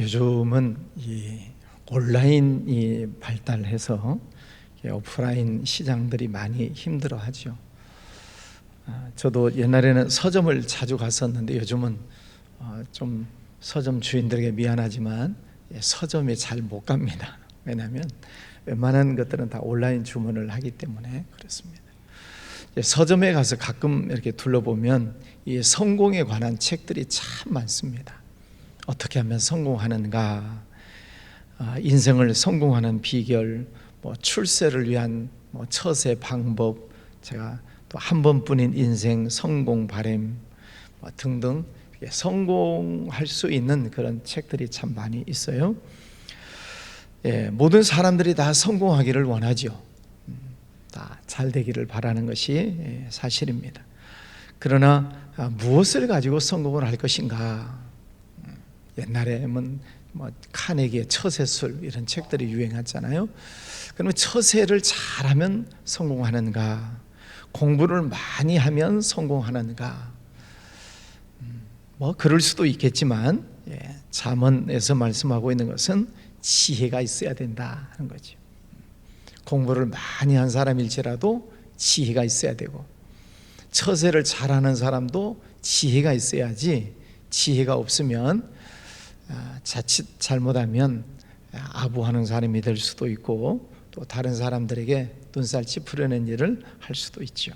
요즘은 이 온라인이 발달해서 오프라인 시장들이 많이 힘들어하죠. 저도 옛날에는 서점을 자주 갔었는데 요즘은 좀 서점 주인들에게 미안하지만 서점에 잘 못 갑니다. 왜냐하면 웬만한 것들은 다 온라인 주문을 하기 때문에 그렇습니다. 서점에 가서 가끔 이렇게 둘러보면 이 성공에 관한 책들이 참 많습니다. 어떻게 하면 성공하는가, 인생을 성공하는 비결, 출세를 위한 처세 방법, 제가 또 한 번뿐인 인생 성공 바램 등등 성공할 수 있는 그런 책들이 참 많이 있어요. 모든 사람들이 다 성공하기를 원하죠. 다 잘 되기를 바라는 것이 사실입니다. 그러나 무엇을 가지고 성공을 할 것인가? 옛날에는 카네기의 처세술 이런 책들이 유행했잖아요. 그러면 처세를 잘하면 성공하는가? 공부를 많이 하면 성공하는가? 그럴 수도 있겠지만 잠언에서 말씀하고 있는 것은 지혜가 있어야 된다 하는 거죠. 공부를 많이 한 사람일지라도 지혜가 있어야 되고, 처세를 잘하는 사람도 지혜가 있어야지, 지혜가 없으면 자칫 잘못하면 아부하는 사람이 될 수도 있고, 또 다른 사람들에게 눈살 찌푸려낸 일을 할 수도 있죠.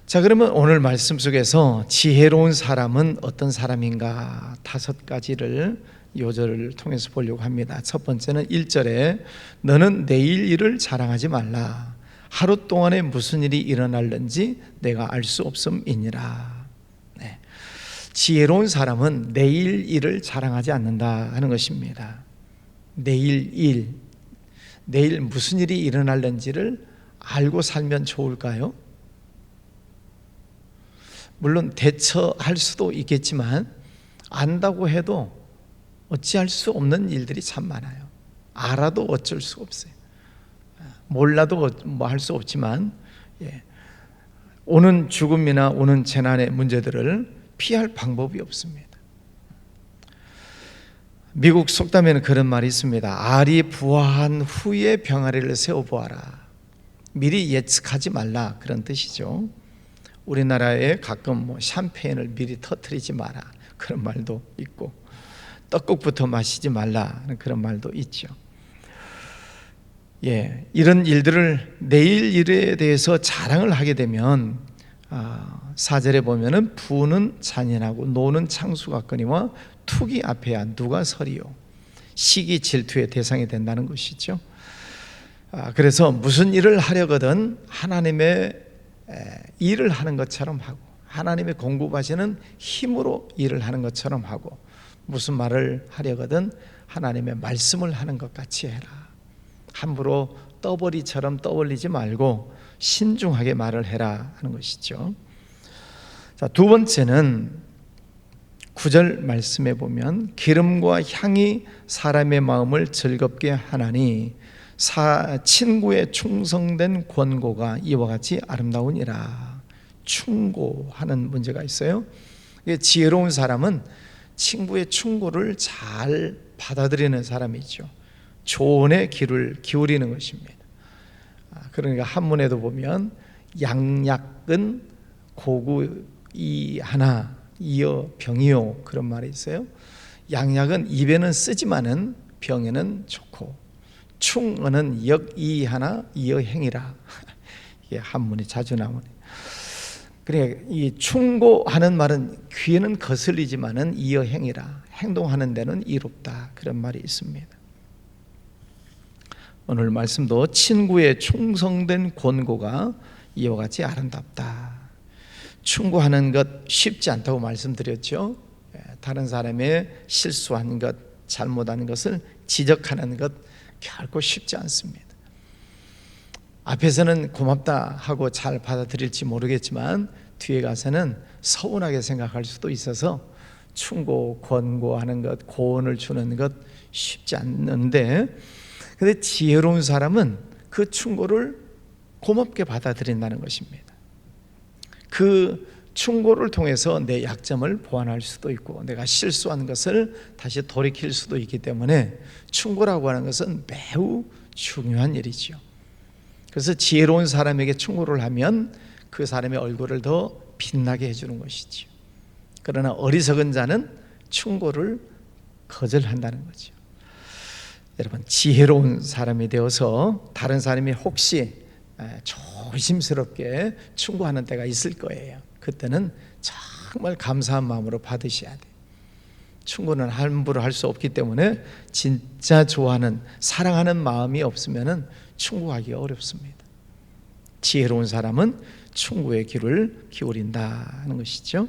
자, 그러면 오늘 말씀 속에서 지혜로운 사람은 어떤 사람인가 5가지를 요절을 통해서 보려고 합니다. 첫 번째는 1절에 너는 내일 일을 자랑하지 말라. 하루 동안에 무슨 일이 일어날는지 내가 알 수 없음이니라. 지혜로운 사람은 내일 일을 자랑하지 않는다 하는 것입니다. 내일 일, 내일 무슨 일이 일어날는지를 알고 살면 좋을까요? 물론 대처할 수도 있겠지만 안다고 해도 어찌할 수 없는 일들이 참 많아요. 알아도 어쩔 수 없어요. 몰라도 할 수 없지만 오는 죽음이나 오는 재난의 문제들을 피할 방법이 없습니다. 미국 속담에는 그런 말이 있습니다. 알이 부화한 후에 병아리를 세워보아라. 미리 예측하지 말라, 그런 뜻이죠. 우리나라에 가끔 샴페인을 미리 터뜨리지 마라, 그런 말도 있고, 떡국부터 마시지 말라 그런 말도 있죠. 이런 일들을 내일 일에 대해서 자랑을 하게 되면 4절에 보면은 부는 잔인하고 노는 창수 같거니와 투기 앞에야 누가 서리요. 시기 질투의 대상이 된다는 것이죠. 그래서 무슨 일을 하려거든 하나님의 일을 하는 것처럼 하고, 하나님의 공급하시는 힘으로 일을 하는 것처럼 하고, 무슨 말을 하려거든 하나님의 말씀을 하는 것 같이 해라. 함부로 떠벌이처럼 떠벌리지 말고 신중하게 말을 해라 하는 것이죠. 자, 두 번째는 9절 말씀에 보면 기름과 향이 사람의 마음을 즐겁게 하나니 친구의 충성된 권고가 이와 같이 아름다우니라. 충고하는 문제가 있어요. 지혜로운 사람은 친구의 충고를 잘 받아들이는 사람이죠. 조언의 귀를 기울이는 것입니다. 그러니까 한문에도 보면 양약은 고구이 하나 이어 병이요, 그런 말이 있어요. 양약은 입에는 쓰지만은 병에는 좋고, 충어는 역이 하나 이어 행이라. 이게 한문에 자주 나오네. 그래, 이 충고하는 말은 귀에는 거슬리지만은 이어 행이라, 행동하는 데는 이롭다, 그런 말이 있습니다. 오늘 말씀도 친구의 충성된 권고가 이와 같이 아름답다. 충고하는 것 쉽지 않다고 말씀드렸죠. 다른 사람의 실수한 것, 잘못한 것을 지적하는 것 결코 쉽지 않습니다. 앞에서는 고맙다 하고 잘 받아들일지 모르겠지만 뒤에 가서는 서운하게 생각할 수도 있어서 충고, 권고하는 것, 고언을 주는 것 쉽지 않는데, 그런데 지혜로운 사람은 그 충고를 고맙게 받아들인다는 것입니다. 그 충고를 통해서 내 약점을 보완할 수도 있고 내가 실수한 것을 다시 돌이킬 수도 있기 때문에 충고라고 하는 것은 매우 중요한 일이죠. 그래서 지혜로운 사람에게 충고를 하면 그 사람의 얼굴을 더 빛나게 해주는 것이죠. 그러나 어리석은 자는 충고를 거절한다는 거죠. 여러분, 지혜로운 사람이 되어서 다른 사람이 혹시 조심스럽게 충고하는 때가 있을 거예요. 그때는 정말 감사한 마음으로 받으셔야 돼요. 충고는 함부로 할 수 없기 때문에 진짜 좋아하는, 사랑하는 마음이 없으면 충고하기가 어렵습니다. 지혜로운 사람은 충고의 귀를 기울인다는 것이죠.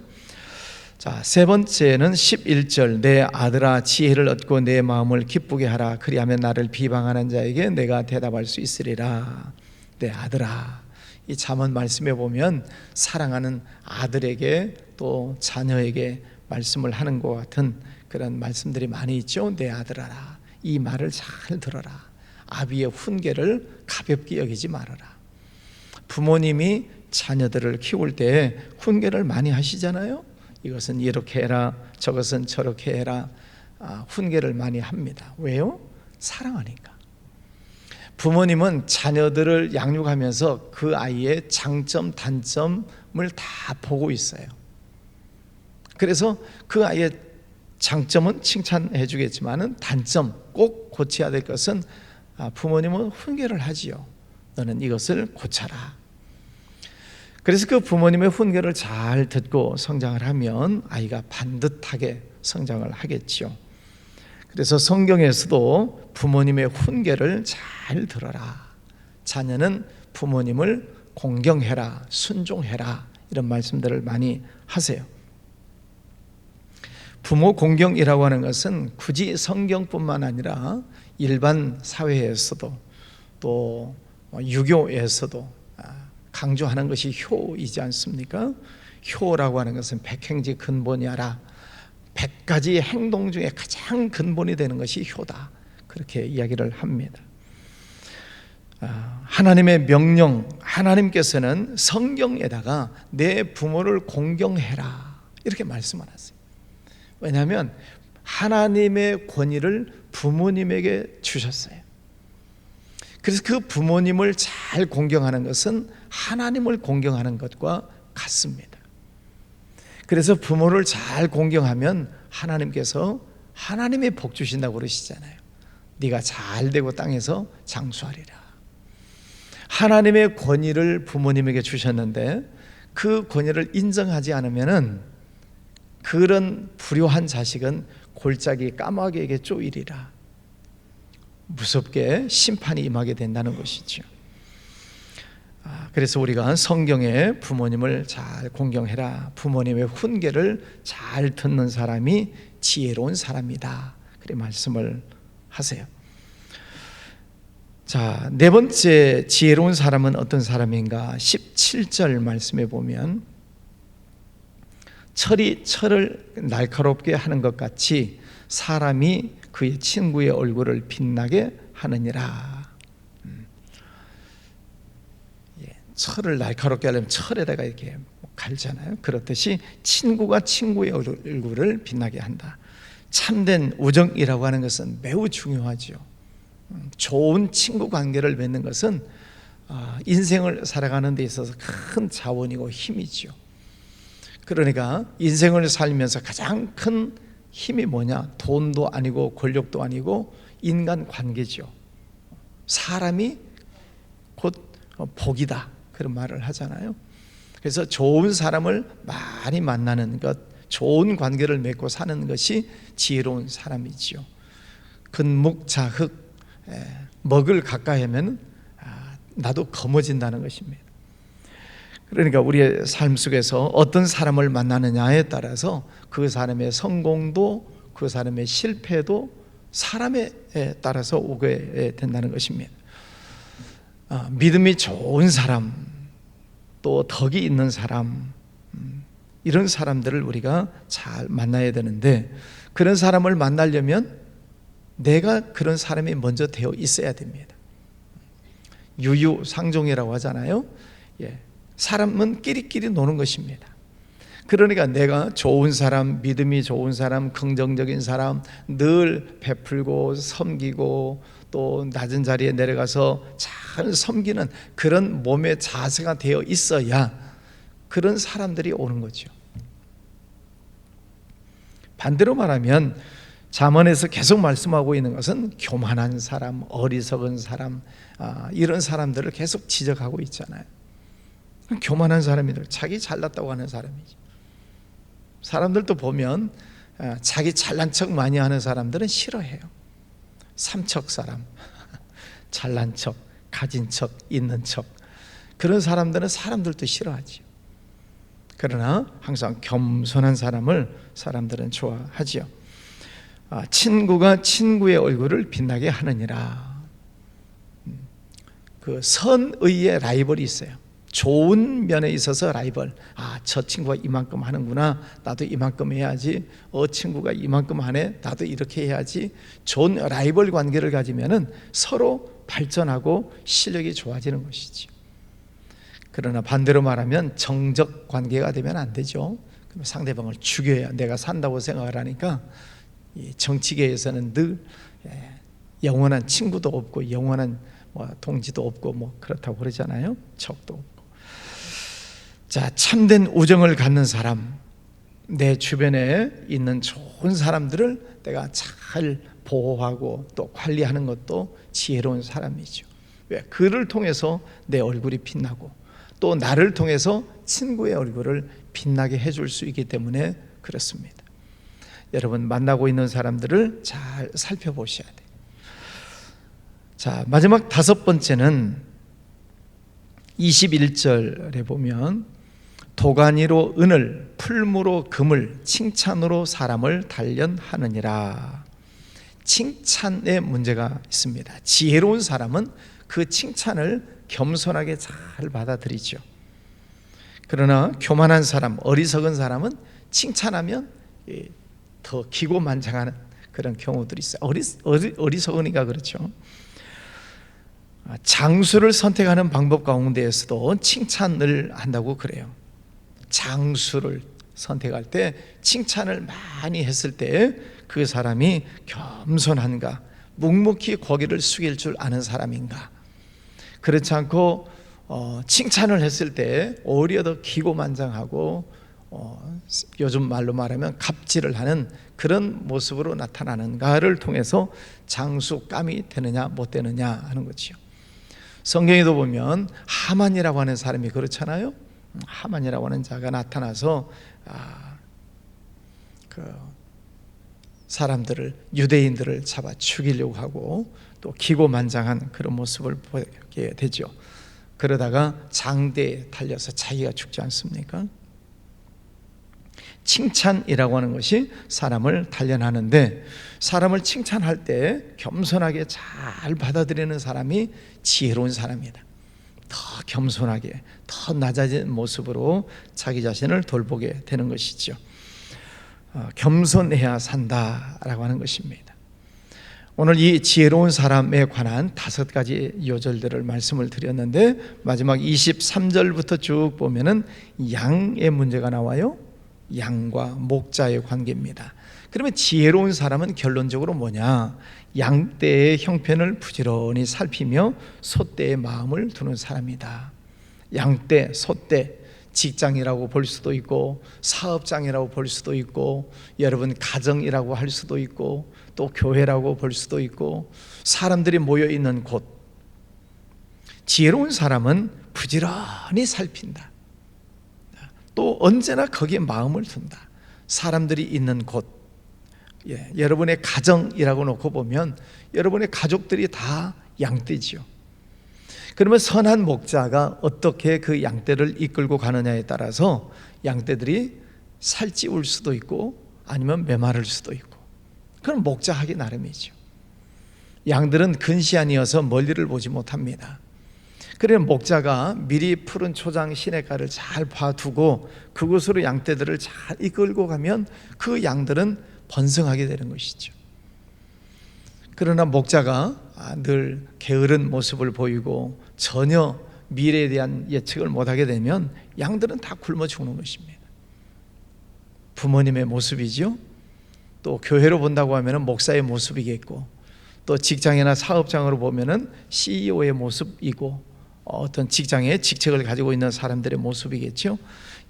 자, 세 번째는 11절, 내 아들아 지혜를 얻고 내 마음을 기쁘게 하라. 그리하면 나를 비방하는 자에게 내가 대답할 수 있으리라. 내 아들아, 이 잠언 말씀에 보면 사랑하는 아들에게 또 자녀에게 말씀을 하는 것 같은 그런 말씀들이 많이 있죠. 내 아들아, 이 말을 잘 들어라. 아비의 훈계를 가볍게 여기지 말아라. 부모님이 자녀들을 키울 때 훈계를 많이 하시잖아요. 이것은 이렇게 해라, 저것은 저렇게 해라. 훈계를 많이 합니다. 왜요? 사랑하니까. 부모님은 자녀들을 양육하면서 그 아이의 장점, 단점을 다 보고 있어요. 그래서 그 아이의 장점은 칭찬해 주겠지만 단점, 꼭 고쳐야 될 것은 부모님은 훈계를 하지요. 너는 이것을 고쳐라. 그래서 그 부모님의 훈계를 잘 듣고 성장을 하면 아이가 반듯하게 성장을 하겠죠. 그래서 성경에서도 부모님의 훈계를 잘 들어라. 자녀는 부모님을 공경해라, 순종해라, 이런 말씀들을 많이 하세요. 부모 공경이라고 하는 것은 굳이 성경뿐만 아니라 일반 사회에서도 또 유교에서도 강조하는 것이 효이지 않습니까? 효라고 하는 것은 백행지 근본이하라. 100가지 행동 중에 가장 근본이 되는 것이 효다. 그렇게 이야기를 합니다. 하나님의 명령, 하나님께서는 성경에다가 내 부모를 공경해라 이렇게 말씀하셨어요. 왜냐하면 하나님의 권위를 부모님에게 주셨어요. 그래서 그 부모님을 잘 공경하는 것은 하나님을 공경하는 것과 같습니다. 그래서 부모를 잘 공경하면 하나님께서 하나님의 복 주신다고 그러시잖아요. 네가 잘 되고 땅에서 장수하리라. 하나님의 권위를 부모님에게 주셨는데 그 권위를 인정하지 않으면 그런 불효한 자식은 골짜기 까마귀에게 쪼이리라. 무섭게 심판이 임하게 된다는 것이죠. 그래서 우리가 성경에 부모님을 잘 공경해라, 부모님의 훈계를 잘 듣는 사람이 지혜로운 사람이다, 그렇게 말씀을 하세요. 자, 네 번째 지혜로운 사람은 어떤 사람인가? 17절 말씀에 보면 철이 철을 날카롭게 하는 것 같이 사람이 그의 친구의 얼굴을 빛나게 하느니라. 철을 날카롭게 하려면 철에다가 이렇게 갈잖아요. 그렇듯이 친구가 친구의 얼굴을 빛나게 한다. 참된 우정이라고 하는 것은 매우 중요하죠. 좋은 친구 관계를 맺는 것은 인생을 살아가는 데 있어서 큰 자원이고 힘이죠. 그러니까 인생을 살면서 가장 큰 힘이 뭐냐? 돈도 아니고 권력도 아니고 인간 관계죠. 사람이 곧 복이다, 그런 말을 하잖아요. 그래서 좋은 사람을 많이 만나는 것, 좋은 관계를 맺고 사는 것이 지혜로운 사람이지요. 근묵자흑, 먹을 가까이 하면 나도 검어진다는 것입니다. 그러니까 우리의 삶 속에서 어떤 사람을 만나느냐에 따라서 그 사람의 성공도 그 사람의 실패도 사람에 따라서 오게 된다는 것입니다. 믿음이 좋은 사람, 또 덕이 있는 사람, 이런 사람들을 우리가 잘 만나야 되는데, 그런 사람을 만나려면 내가 그런 사람이 먼저 되어 있어야 됩니다. 유유상종이라고 하잖아요. 사람은 끼리끼리 노는 것입니다. 그러니까 내가 좋은 사람, 믿음이 좋은 사람, 긍정적인 사람, 늘 베풀고 섬기고 또 낮은 자리에 내려가서 잘 섬기는 그런 몸의 자세가 되어 있어야 그런 사람들이 오는 거죠. 반대로 말하면 잠언에서 계속 말씀하고 있는 것은 교만한 사람, 어리석은 사람, 이런 사람들을 계속 지적하고 있잖아요. 교만한 사람이들, 자기 잘났다고 하는 사람이죠. 사람들도 보면 자기 잘난 척 많이 하는 사람들은 싫어해요. 삼척 사람, 잘난 척, 가진 척, 있는 척, 그런 사람들은 사람들도 싫어하죠. 그러나 항상 겸손한 사람을 사람들은 좋아하지요. 친구가 친구의 얼굴을 빛나게 하느니라. 그 선의의 라이벌이 있어요. 좋은 면에 있어서 라이벌. 저 친구가 이만큼 하는구나, 나도 이만큼 해야지. 친구가 이만큼 하네, 나도 이렇게 해야지. 좋은 라이벌 관계를 가지면은 서로 발전하고 실력이 좋아지는 것이지. 그러나 반대로 말하면 정적 관계가 되면 안 되죠. 그럼 상대방을 죽여야 내가 산다고 생각을 하니까 정치계에서는 늘 영원한 친구도 없고 영원한 동지도 없고 그렇다고 그러잖아요. 적도 없고. 자, 참된 우정을 갖는 사람, 내 주변에 있는 좋은 사람들을 내가 잘 보호하고 또 관리하는 것도 지혜로운 사람이죠. 왜? 그를 통해서 내 얼굴이 빛나고 또 나를 통해서 친구의 얼굴을 빛나게 해줄 수 있기 때문에 그렇습니다. 여러분, 만나고 있는 사람들을 잘 살펴보셔야 돼요. 자, 마지막 5번째는 21절에 보면 도가니로 은을, 풀무로 금을, 칭찬으로 사람을 단련하느니라. 칭찬에 문제가 있습니다. 지혜로운 사람은 그 칭찬을 겸손하게 잘 받아들이죠. 그러나 교만한 사람, 어리석은 사람은 칭찬하면 더 기고만장하는 그런 경우들이 있어요. 어리석으니까 그렇죠. 장수를 선택하는 방법 가운데에서도 칭찬을 한다고 그래요. 장수를 선택할 때 칭찬을 많이 했을 때 그 사람이 겸손한가, 묵묵히 고개를 숙일 줄 아는 사람인가. 그렇지 않고 칭찬을 했을 때 오히려 더 기고만장하고 요즘 말로 말하면 갑질을 하는 그런 모습으로 나타나는가를 통해서 장수감이 되느냐 못 되느냐 하는 거죠. 성경에도 보면 하만이라고 하는 사람이 그렇잖아요. 하만이라고 하는 자가 나타나서 사람들을, 유대인들을 잡아 죽이려고 하고 또 기고만장한 그런 모습을 보게 되죠. 그러다가 장대에 달려서 자기가 죽지 않습니까? 칭찬이라고 하는 것이 사람을 단련하는데, 사람을 칭찬할 때 겸손하게 잘 받아들이는 사람이 지혜로운 사람이다. 더 겸손하게, 더 낮아진 모습으로 자기 자신을 돌보게 되는 것이죠. 겸손해야 산다라고 하는 것입니다. 오늘 이 지혜로운 사람에 관한 5가지 요절들을 말씀을 드렸는데, 마지막 23절부터 쭉 보면은 양의 문제가 나와요. 양과 목자의 관계입니다. 그러면 지혜로운 사람은 결론적으로 뭐냐? 양떼의 형편을 부지런히 살피며 소떼의 마음을 두는 사람이다. 양떼, 소떼, 직장이라고 볼 수도 있고 사업장이라고 볼 수도 있고 여러분 가정이라고 할 수도 있고 또 교회라고 볼 수도 있고 사람들이 모여 있는 곳. 지혜로운 사람은 부지런히 살핀다. 또 언제나 거기에 마음을 둔다. 사람들이 있는 곳, 여러분의 가정이라고 놓고 보면 여러분의 가족들이 다 양떼지요. 그러면 선한 목자가 어떻게 그 양떼를 이끌고 가느냐에 따라서 양떼들이 살찌울 수도 있고 아니면 메마를 수도 있고, 그건 목자하기 나름이죠. 양들은 근시안이어서 멀리를 보지 못합니다. 그래서 목자가 미리 푸른 초장 시냇가를 잘 봐두고 그곳으로 양떼들을 잘 이끌고 가면 그 양들은 번성하게 되는 것이죠. 그러나 목자가 늘 게으른 모습을 보이고 전혀 미래에 대한 예측을 못하게 되면 양들은 다 굶어 죽는 것입니다. 부모님의 모습이죠. 또 교회로 본다고 하면 목사의 모습이겠고, 또 직장이나 사업장으로 보면 CEO의 모습이고, 어떤 직장의 직책을 가지고 있는 사람들의 모습이겠죠.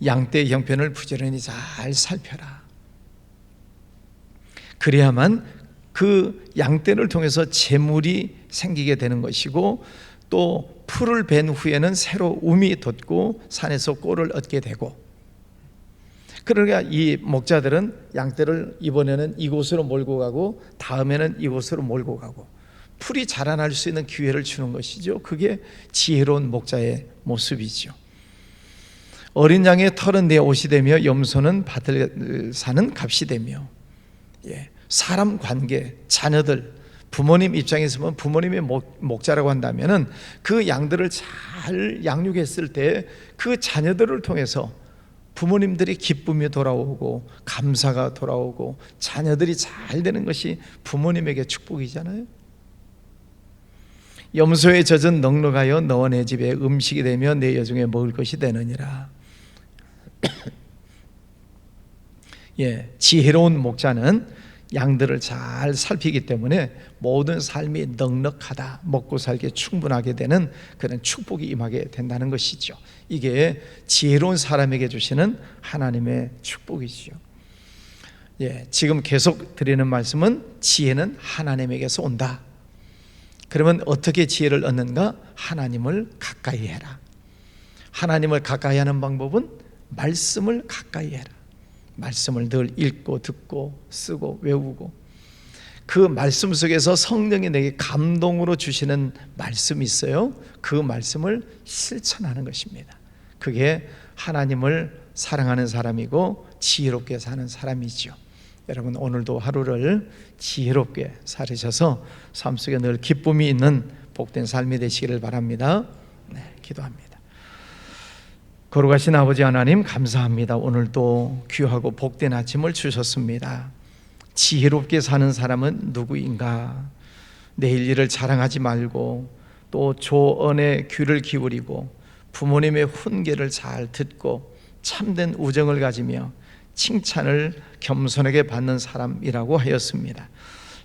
양떼의 형편을 부지런히 잘 살펴라. 그래야만 그 양떼를 통해서 재물이 생기게 되는 것이고, 또 풀을 벤 후에는 새로 움이 돋고 산에서 꼴을 얻게 되고, 그러니까 이 목자들은 양떼를 이번에는 이곳으로 몰고 가고 다음에는 이곳으로 몰고 가고 풀이 자라날 수 있는 기회를 주는 것이죠. 그게 지혜로운 목자의 모습이죠. 어린 양의 털은 내 옷이 되며 염소는 밭을 사는 값이 되며, 사람 관계, 자녀들, 부모님 입장에서 보면 부모님의 목자라고 한다면은 그 양들을 잘 양육했을 때 그 자녀들을 통해서 부모님들이 기쁨이 돌아오고 감사가 돌아오고 자녀들이 잘 되는 것이 부모님에게 축복이잖아요. 염소의 젖은 넉넉하여 너와 내 집에 음식이 되며 내 여중에 먹을 것이 되느니라. 지혜로운 목자는 양들을 잘 살피기 때문에 모든 삶이 넉넉하다, 먹고 살기에 충분하게 되는 그런 축복이 임하게 된다는 것이죠. 이게 지혜로운 사람에게 주시는 하나님의 축복이죠. 지금 계속 드리는 말씀은 지혜는 하나님에게서 온다. 그러면 어떻게 지혜를 얻는가? 하나님을 가까이 해라. 하나님을 가까이 하는 방법은 말씀을 가까이 해라. 말씀을 늘 읽고 듣고 쓰고 외우고, 그 말씀 속에서 성령이 내게 감동으로 주시는 말씀이 있어요. 그 말씀을 실천하는 것입니다. 그게 하나님을 사랑하는 사람이고 지혜롭게 사는 사람이죠. 여러분, 오늘도 하루를 지혜롭게 살으셔서 삶 속에 늘 기쁨이 있는 복된 삶이 되시기를 바랍니다. 기도합니다. 거룩하신 아버지 하나님, 감사합니다. 오늘도 귀하고 복된 아침을 주셨습니다. 지혜롭게 사는 사람은 누구인가? 내일 일을 자랑하지 말고 또 조언에 귀를 기울이고 부모님의 훈계를 잘 듣고 참된 우정을 가지며 칭찬을 겸손하게 받는 사람이라고 하였습니다.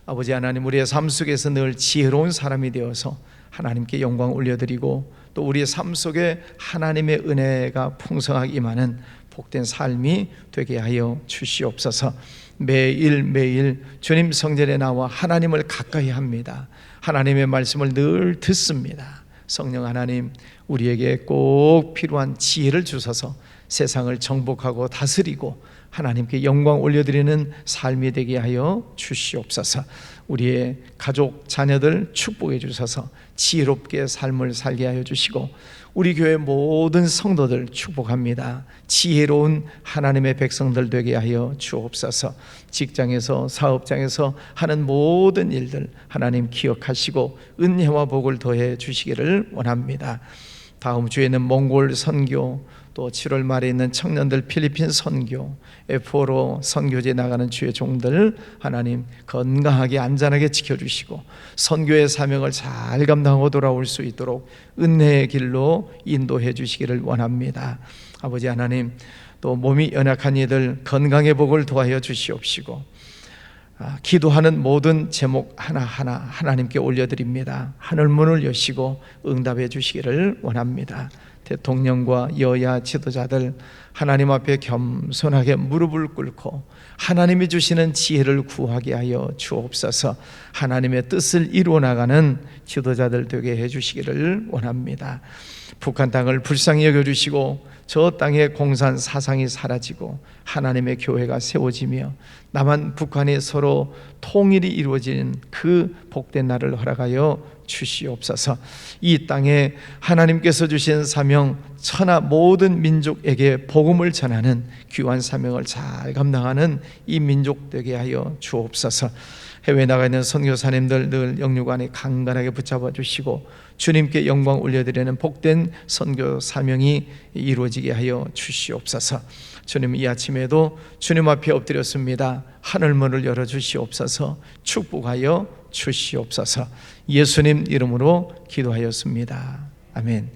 아버지 하나님, 우리의 삶 속에서 늘 지혜로운 사람이 되어서 하나님께 영광 올려드리고 또 우리의 삶 속에 하나님의 은혜가 풍성하게 임하는 복된 삶이 되게 하여 주시옵소서. 매일매일 주님 성전에 나와 하나님을 가까이 합니다. 하나님의 말씀을 늘 듣습니다. 성령 하나님, 우리에게 꼭 필요한 지혜를 주셔서 세상을 정복하고 다스리고 하나님께 영광 올려드리는 삶이 되게 하여 주시옵소서. 우리의 가족, 자녀들 축복해 주셔서 지혜롭게 삶을 살게 하여 주시고 우리 교회 모든 성도들 축복합니다. 지혜로운 하나님의 백성들 되게 하여 주옵소서. 직장에서 사업장에서 하는 모든 일들 하나님 기억하시고 은혜와 복을 더해 주시기를 원합니다. 다음 주에는 몽골 선교, 또 7월 말에 있는 청년들 필리핀 선교, F4로 선교지에 나가는 주의 종들 하나님 건강하게 안전하게 지켜주시고 선교의 사명을 잘 감당하고 돌아올 수 있도록 은혜의 길로 인도해 주시기를 원합니다. 아버지 하나님, 또 몸이 연약한 이들 건강의 복을 도하여 주시옵시고 기도하는 모든 제목 하나하나 하나님께 올려드립니다. 하늘문을 여시고 응답해 주시기를 원합니다. 대통령과 여야 지도자들 하나님 앞에 겸손하게 무릎을 꿇고 하나님이 주시는 지혜를 구하게 하여 주옵소서. 하나님의 뜻을 이루어 나가는 지도자들 되게 해주시기를 원합니다. 북한 땅을 불쌍히 여겨주시고 저 땅의 공산 사상이 사라지고 하나님의 교회가 세워지며 남한 북한이 서로 통일이 이루어지는 그 복된 날을 허락하여 주시옵소서. 이 땅에 하나님께서 주신 사명, 천하 모든 민족에게 복음을 전하는 귀한 사명을 잘 감당하는 이 민족 되게 하여 주옵소서. 해외에 나가 있는 선교사님들 늘 영육안에 강건하게 붙잡아 주시고 주님께 영광 올려드리는 복된 선교 사명이 이루어지게 하여 주시옵소서. 주님, 이 아침에도 주님 앞에 엎드렸습니다. 하늘문을 열어주시옵소서. 축복하여 주시옵소서. 예수님 이름으로 기도하였습니다. 아멘.